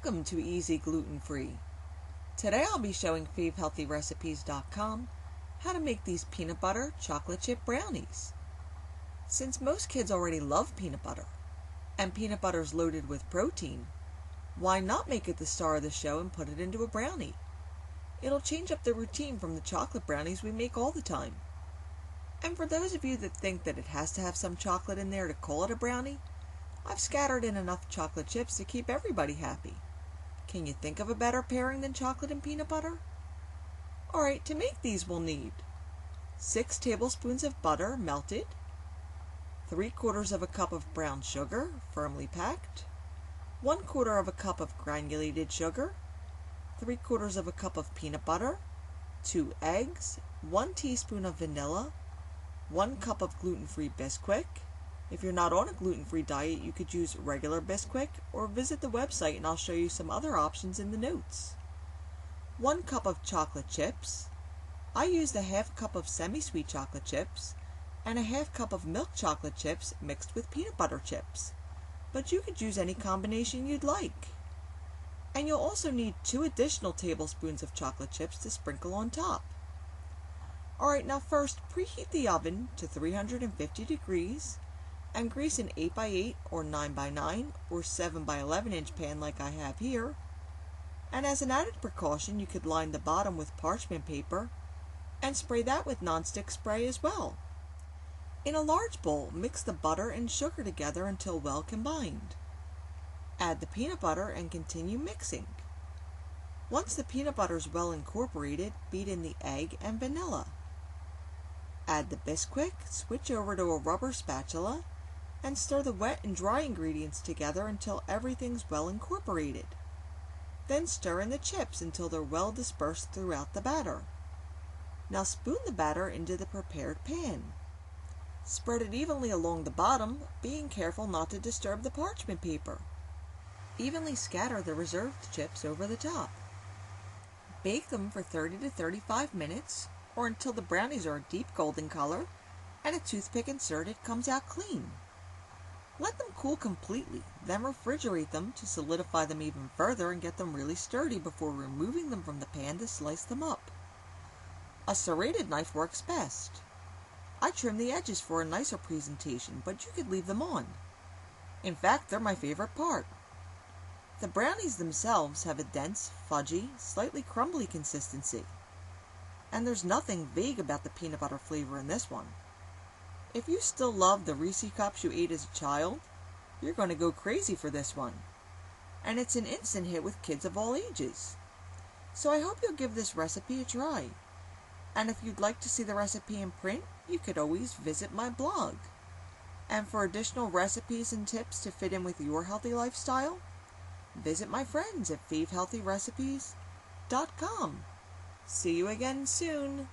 Welcome to Easy Gluten Free. Today I'll be showing FaveHealthyRecipes.com how to make these peanut butter chocolate chip brownies. Since most kids already love peanut butter, and peanut butter is loaded with protein, why not make it the star of the show and put it into a brownie? It'll change up the routine from the chocolate brownies we make all the time. And for those of you that think that it has to have some chocolate in there to call it a brownie, I've scattered in enough chocolate chips to keep everybody happy. Can you think of a better pairing than chocolate and peanut butter? Alright, to make these we'll need 6 tablespoons of butter melted, 3/4 of a cup of brown sugar firmly packed, 1/4 of a cup of granulated sugar, 3/4 of a cup of peanut butter, 2 eggs, 1 teaspoon of vanilla, 1 cup of gluten-free Bisquick. If you're not on a gluten-free diet, you could use regular Bisquick or visit the website and I'll show you some other options in the notes. 1 cup of chocolate chips. I used a half cup of semi-sweet chocolate chips and a half cup of milk chocolate chips mixed with peanut butter chips. But you could use any combination you'd like. And you'll also need 2 additional tablespoons of chocolate chips to sprinkle on top. Alright, now first preheat the oven to 350 degrees and grease an 8x8 or 9x9 or 7x11 inch pan like I have here. And as an added precaution, you could line the bottom with parchment paper and spray that with nonstick spray as well. In a large bowl, mix the butter and sugar together until well combined. Add the peanut butter and continue mixing. Once the peanut butter is well incorporated, beat in the egg and vanilla. Add the Bisquick, switch over to a rubber spatula, and stir the wet and dry ingredients together until everything's well incorporated. Then stir in the chips until they're well dispersed throughout the batter. Now spoon the batter into the prepared pan. Spread it evenly along the bottom, being careful not to disturb the parchment paper. Evenly scatter the reserved chips over the top. Bake them for 30 to 35 minutes or until the brownies are a deep golden color and a toothpick inserted comes out clean. Let them cool completely, then refrigerate them to solidify them even further and get them really sturdy before removing them from the pan to slice them up. A serrated knife works best. I trim the edges for a nicer presentation, but you could leave them on. In fact, they're my favorite part. The brownies themselves have a dense, fudgy, slightly crumbly consistency. And there's nothing vague about the peanut butter flavor in this one. If you still love the Reese Cups you ate as a child, you're going to go crazy for this one. And it's an instant hit with kids of all ages. So I hope you'll give this recipe a try. And if you'd like to see the recipe in print, you could always visit my blog. And for additional recipes and tips to fit in with your healthy lifestyle, visit my friends at FaveHealthyRecipes.com. See you again soon.